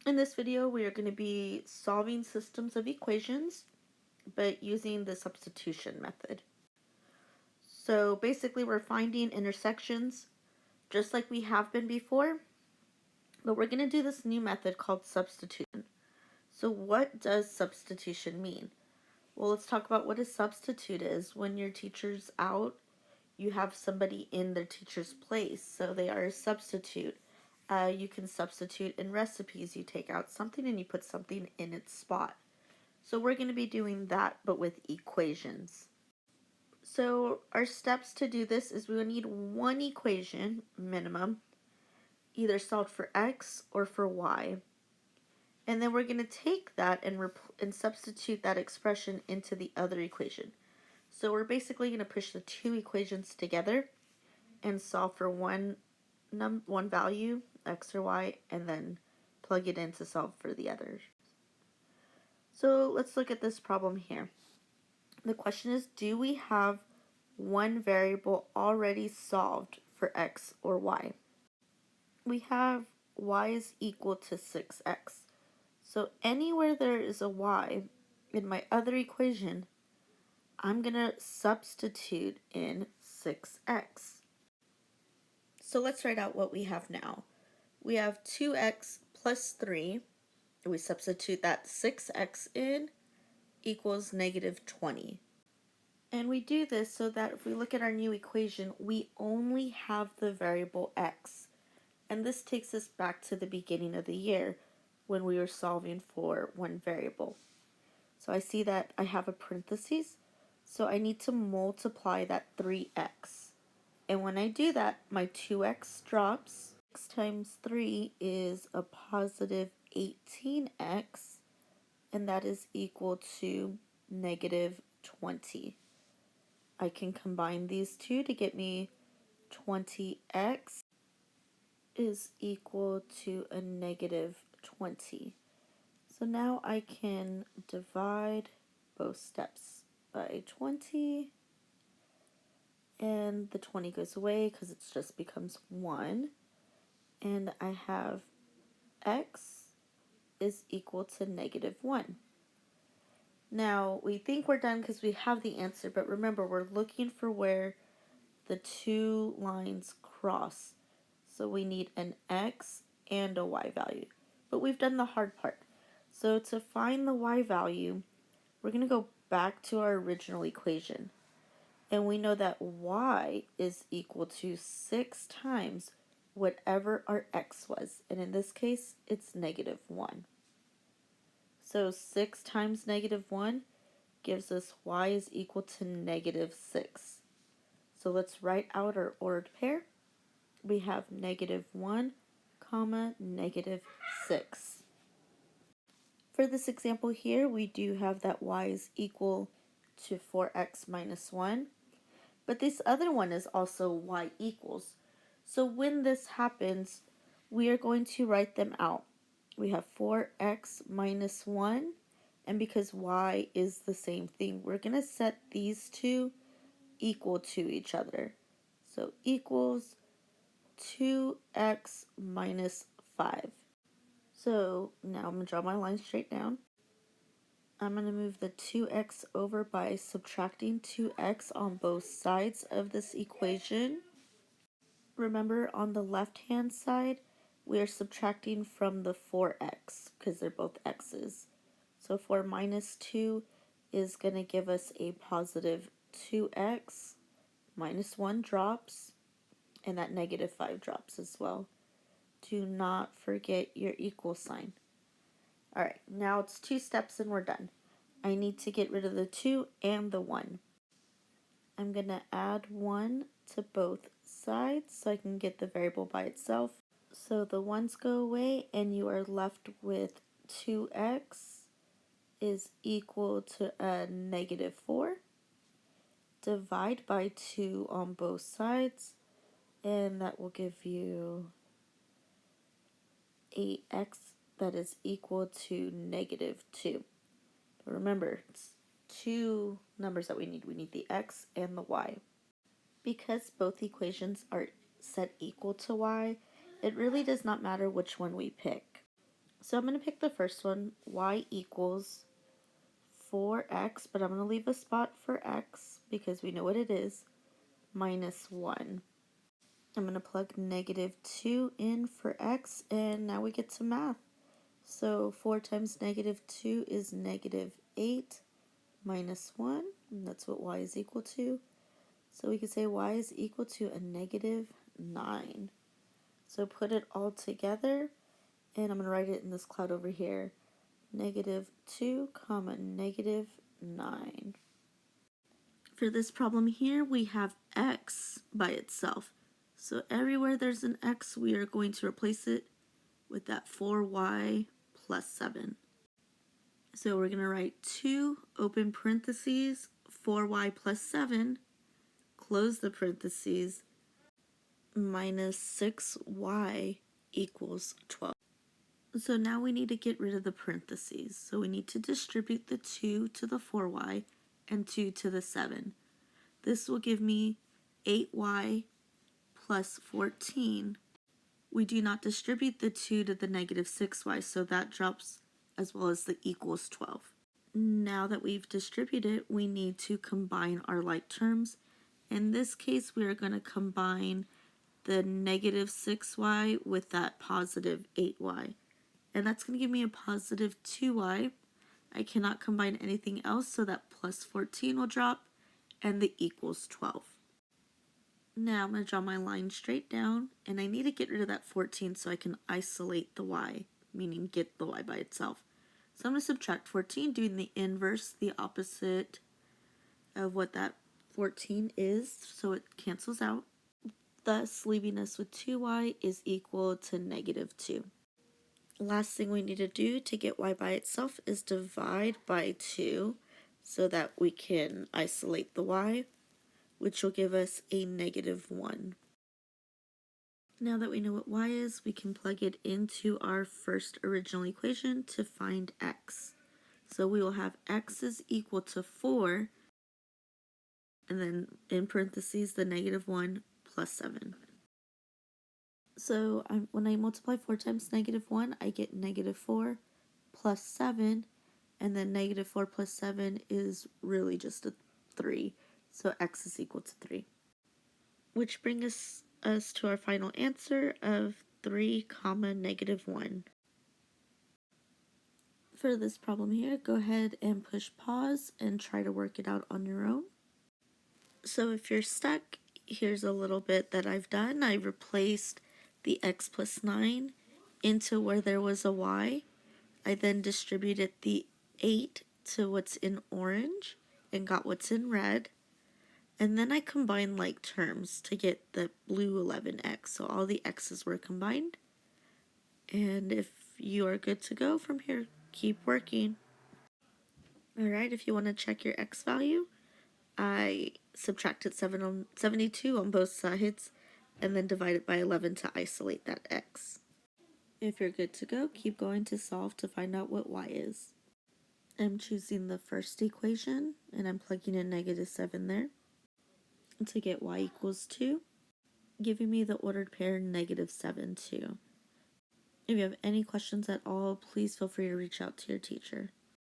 In this video, we are going to be solving systems of equations, but using the substitution method. So basically, we're finding intersections just like we have been before, but we're going to do this new method called substitution. So what does substitution mean? Well, let's talk about what a substitute is. When your teacher's out, you have somebody in their teacher's place, so they are a substitute. You can substitute in recipes. You take out something and you put something in its spot. So we're going to be doing that, but with equations. So our steps to do this is we will need one equation, minimum, either solved for x or for y. And then we're going to take that and substitute that expression into the other equation. So we're basically going to push the two equations together and solve for one value, x or y, and then plug it in to solve for the others. So let's look at this problem here. The question is, do we have one variable already solved for x or y? We have y is equal to 6x. So anywhere there is a y in my other equation, I'm going to substitute in 6x. So let's write out what we have now. We have 2x plus 3. We substitute that 6x in equals negative 20. And we do this so that if we look at our new equation, we only have the variable x. And this takes us back to the beginning of the year when we were solving for one variable. So I see that I have a parentheses, so I need to multiply that 3x. And when I do that, my 2x drops. 6 times 3 is a positive 18x, and that is equal to negative 20. I can combine these two to get me 20x is equal to a negative 20. So now I can divide both steps by 20, and the 20 goes away because it just becomes 1, and I have x is equal to negative 1. Now, we think we're done because we have the answer, but remember, we're looking for where the two lines cross. So we need an x and a y value. But we've done the hard part. So to find the y value, we're going to go back to our original equation. And we know that y is equal to 6 times whatever our x was. And in this case, it's negative 1. So 6 times negative 1 gives us y is equal to negative 6. So let's write out our ordered pair. We have negative 1, comma, negative 6. For this example here, we do have that y is equal to 4x minus 1. But this other one is also y equals. So when this happens, we are going to write them out. We have 4x minus 1, and because y is the same thing, we're going to set these two equal to each other. So equals 2x minus 5. So now I'm going to draw my line straight down. I'm going to move the 2x over by subtracting 2x on both sides of this equation. Remember, on the left-hand side, we are subtracting from the 4x because they're both x's. So 4 minus 2 is going to give us a positive 2x. Minus 1 drops, and that negative 5 drops as well. Do not forget your equal sign. Alright, now it's 2 steps and we're done. I need to get rid of the 2 and the 1. I'm going to add 1 to both sides so I can get the variable by itself. So the 1's go away and you are left with 2x is equal to a negative 4. Divide by 2 on both sides, and that will give you 8x that is equal to negative 2. But remember, it's two numbers that we need. We need the x and the y. Because both equations are set equal to y, it really does not matter which one we pick. So I'm going to pick the first one, y equals 4x, but I'm going to leave a spot for x because we know what it is, minus 1. I'm going to plug negative 2 in for x, and now we get to math. So 4 times negative 2 is negative 8 minus 1, and that's what y is equal to. So we could say y is equal to a negative 9. So put it all together, and I'm going to write it in this cloud over here. Negative 2 comma negative 9. For this problem here, we have x by itself. So everywhere there's an x, we are going to replace it with that 4y plus 7. So we're going to write 2 open parentheses, 4y plus 7, close the parentheses, minus 6y equals 12. So now we need to get rid of the parentheses. So we need to distribute the 2 to the 4y and 2 to the 7. This will give me 8y plus 14. We do not distribute the 2 to the negative 6y, so that drops as well as the equals 12. Now that we've distributed, we need to combine our like terms. In this case, we are going to combine the negative 6y with that positive 8y. And that's going to give me a positive 2y. I cannot combine anything else, so that plus 14 will drop, and the equals 12. Now I'm going to draw my line straight down, and I need to get rid of that 14 so I can isolate the y, meaning get the y by itself. So I'm going to subtract 14, doing the inverse, the opposite of what that 14 is, so it cancels out, thus leaving us with 2y is equal to negative 2. Last thing we need to do to get y by itself is divide by 2 so that we can isolate the y, which will give us a negative 1. Now that we know what y is, we can plug it into our first original equation to find x. So we will have x is equal to 4, and then in parentheses the negative 1 plus 7. So when I multiply 4 times negative 1, I get negative 4 plus 7, and then negative 4 plus 7 is really just a 3. So x is equal to 3. Which brings us to our final answer of 3 comma negative 1. For this problem here, go ahead and push pause and try to work it out on your own. So if you're stuck, here's a little bit that I've done. I replaced the x plus 9 into where there was a y. I then distributed the 8 to what's in orange and got what's in red. And then I combined like terms to get the blue 11x. So all the x's were combined. And if you are good to go from here, keep working. Alright, if you want to check your x value, I subtracted 72 on both sides and then divided by 11 to isolate that x. If you're good to go, keep going to solve to find out what y is. I'm choosing the first equation and I'm plugging in negative 7 there to get y equals 2, giving me the ordered pair negative 7, 2. If you have any questions at all, please feel free to reach out to your teacher.